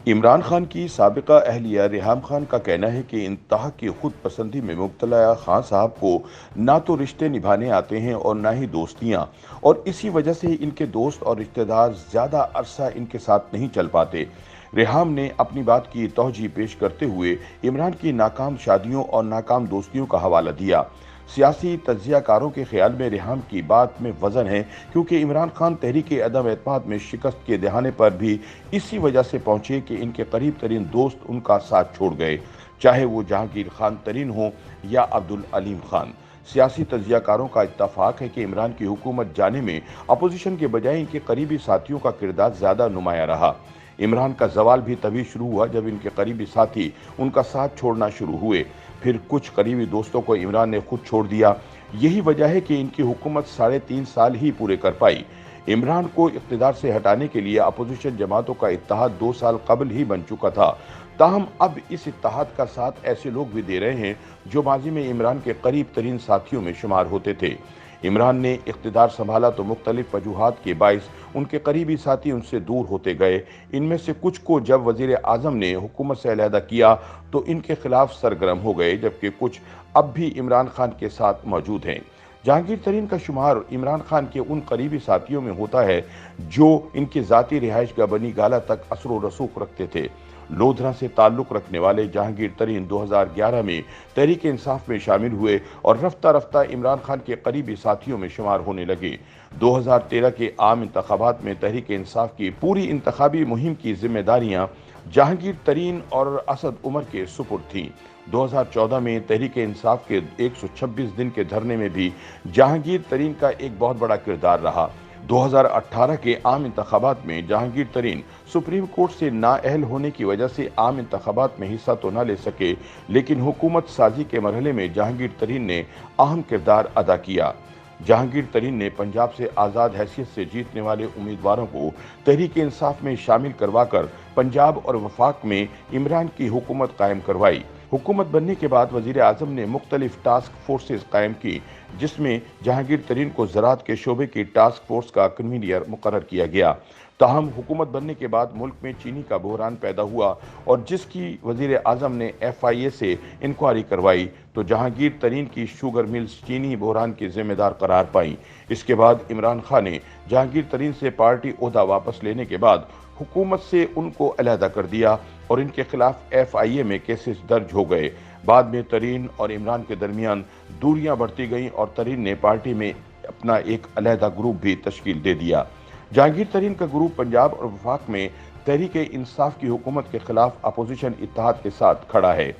عمران خان کی سابقہ اہلیہ ریحام خان کا کہنا ہے کہ انتہا کی خود پسندی میں مبتلا خان صاحب کو نہ تو رشتے نبھانے آتے ہیں اور نہ ہی دوستیاں، اور اسی وجہ سے ان کے دوست اور رشتہ دار زیادہ عرصہ ان کے ساتھ نہیں چل پاتے۔ ریحام نے اپنی بات کی توجیہ پیش کرتے ہوئے عمران کی ناکام شادیوں اور ناکام دوستیوں کا حوالہ دیا۔ سیاسی تجزیہ کاروں کے خیال میں ریحام کی بات میں وزن ہے، کیونکہ عمران خان تحریک عدم اعتماد میں شکست کے دہانے پر بھی اسی وجہ سے پہنچے کہ ان کے قریب ترین دوست ان کا ساتھ چھوڑ گئے، چاہے وہ جہانگیر خان ترین ہوں یا عبدالعلیم خان۔ سیاسی تجزیہ کاروں کا اتفاق ہے کہ عمران کی حکومت جانے میں اپوزیشن کے بجائے ان کے قریبی ساتھیوں کا کردار زیادہ نمایاں رہا۔ عمران کا زوال بھی تبھی شروع ہوا جب ان کے قریبی ساتھی ان کا ساتھ چھوڑنا شروع ہوئے، پھر کچھ قریبی دوستوں کو عمران نے خود چھوڑ دیا۔ یہی وجہ ہے کہ ان کی حکومت 3.5 سال ہی پورے کر پائی۔ عمران کو اقتدار سے ہٹانے کے لیے اپوزیشن جماعتوں کا اتحاد 2 سال قبل ہی بن چکا تھا، تاہم اب اس اتحاد کا ساتھ ایسے لوگ بھی دے رہے ہیں جو ماضی میں عمران کے قریب ترین ساتھیوں میں شمار ہوتے تھے۔ عمران نے اقتدار سنبھالا تو مختلف وجوہات کے باعث ان کے قریبی ساتھی ان سے دور ہوتے گئے۔ ان میں سے کچھ کو جب وزیر اعظم نے حکومت سے علیحدہ کیا تو ان کے خلاف سرگرم ہو گئے، جبکہ کچھ اب بھی عمران خان کے ساتھ موجود ہیں۔ جہانگیر ترین کا شمار عمران خان کے ان قریبی ساتھیوں میں ہوتا ہے جو ان کی ذاتی رہائش گاہ بنی گالہ تک اثر و رسوخ رکھتے تھے۔ لودھرا سے تعلق رکھنے والے جہانگیر ترین 2011 میں تحریک انصاف میں شامل ہوئے اور رفتہ رفتہ عمران خان کے قریبی ساتھیوں میں شمار ہونے لگے۔ 2013 کے عام انتخابات میں تحریک انصاف کی پوری انتخابی مہم کی ذمہ داریاں جہانگیر ترین اور اسد عمر کے سپرد تھیں۔ 2014 میں تحریک انصاف کے 126 دن کے دھرنے میں بھی جہانگیر ترین کا ایک بہت بڑا کردار رہا۔ 2018 کے عام انتخابات میں جہانگیر ترین سپریم کورٹ سے نااہل ہونے کی وجہ سے عام انتخابات میں حصہ تو نہ لے سکے، لیکن حکومت سازی کے مرحلے میں جہانگیر ترین نے اہم کردار ادا کیا۔ جہانگیر ترین نے پنجاب سے آزاد حیثیت سے جیتنے والے امیدواروں کو تحریک انصاف میں شامل کروا کر پنجاب اور وفاق میں عمران کی حکومت قائم کروائی۔ حکومت بننے کے بعد وزیر اعظم نے مختلف ٹاسک فورسز قائم کی، جس میں جہانگیر ترین کو زراعت کے شعبے کی ٹاسک فورس کا کنوینر مقرر کیا گیا۔ تاہم حکومت بننے کے بعد ملک میں چینی کا بحران پیدا ہوا اور جس کی وزیر اعظم نے FIA سے انکوائری کروائی تو جہانگیر ترین کی شوگر ملز چینی بحران کی ذمہ دار قرار پائیں۔ اس کے بعد عمران خان نے جہانگیر ترین سے پارٹی عہدہ واپس لینے کے بعد حکومت سے ان کو علیحدہ کر دیا اور ان کے خلاف FIA میں کیسز درج ہو گئے۔ بعد میں ترین اور عمران کے درمیان دوریاں بڑھتی گئیں اور ترین نے پارٹی میں اپنا ایک علیحدہ گروپ بھی تشکیل دے دیا۔ جہانگیر ترین کا گروپ پنجاب اور وفاق میں تحریک انصاف کی حکومت کے خلاف اپوزیشن اتحاد کے ساتھ کھڑا ہے۔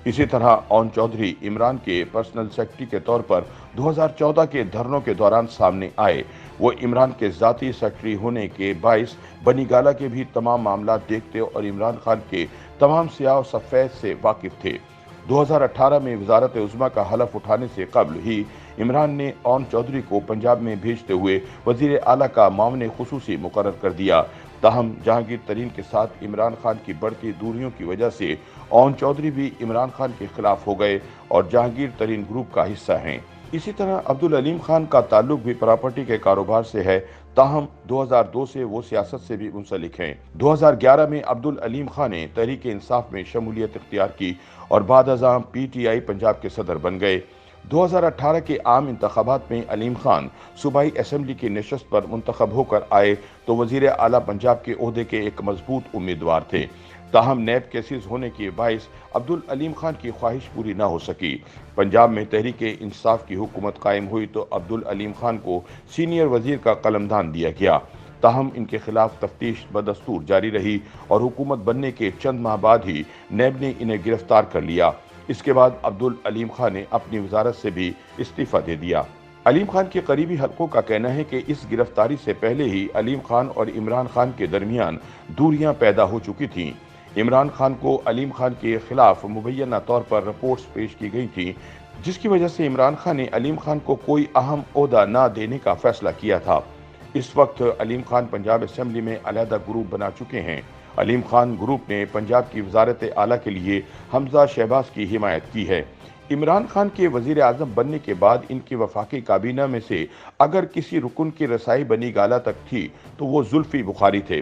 اسی طرح اون چودھری عمران کے پرسنل سیکرٹری کے طور پر 2014 کے دھرنوں کے دوران سامنے آئے۔ وہ عمران کے ذاتی سیکرٹری ہونے کے باعث بنی گالہ کے بھی تمام معاملات دیکھتے اور عمران خان کے تمام سیاہ و سفید سے واقف تھے۔ 2018 میں وزارت عظمیٰ کا حلف اٹھانے سے قبل ہی عمران نے اون چودھری کو پنجاب میں بھیجتے ہوئے وزیر اعلیٰ کا معاون خصوصی مقرر کر دیا۔ تاہم جہانگیر ترین کے ساتھ عمران خان کی بڑھتی دوریوں کی وجہ سے اون چودھری بھی عمران خان کے خلاف ہو گئے اور جہانگیر ترین گروپ کا حصہ ہیں۔ اسی طرح عبدالعلیم خان کا تعلق بھی پراپرٹی کے کاروبار سے ہے، تاہم 2002 سے وہ سیاست سے بھی منسلک ہیں۔ 2011 میں عبدالعلیم خان نے تحریک انصاف میں شمولیت اختیار کی اور بعد ازاں PTI پنجاب کے صدر بن گئے۔ 2018 کے عام انتخابات میں علیم خان صوبائی اسمبلی کی نشست پر منتخب ہو کر آئے تو وزیر اعلیٰ پنجاب کے عہدے کے ایک مضبوط امیدوار تھے، تاہم نیب کیسز ہونے کے باعث عبدالعلیم خان کی خواہش پوری نہ ہو سکی۔ پنجاب میں تحریک انصاف کی حکومت قائم ہوئی تو عبدالعلیم خان کو سینئر وزیر کا قلمدان دیا گیا، تاہم ان کے خلاف تفتیش بدستور جاری رہی اور حکومت بننے کے چند ماہ بعد ہی نیب نے انہیں گرفتار کر لیا۔ اس کے بعد عبدالعلیم خان نے اپنی وزارت سے بھی استعفیٰ دے دیا۔ علیم خان کے قریبی حلقوں کا کہنا ہے کہ اس گرفتاری سے پہلے ہی علیم خان اور عمران خان کے درمیان دوریاں پیدا ہو چکی تھیں۔ عمران خان کو علیم خان کے خلاف مبینہ طور پر رپورٹس پیش کی گئی تھیں، جس کی وجہ سے عمران خان نے علیم خان کو کوئی اہم عہدہ نہ دینے کا فیصلہ کیا تھا۔ اس وقت علیم خان پنجاب اسمبلی میں علیحدہ گروپ بنا چکے ہیں۔ علیم خان گروپ نے پنجاب کی وزارت اعلیٰ کے لیے حمزہ شہباز کی حمایت کی ہے۔ عمران خان کے وزیر اعظم بننے کے بعد ان کی وفاقی کابینہ میں سے اگر کسی رکن کی رسائی بنی گالہ تک تھی تو وہ زلفی بخاری تھے۔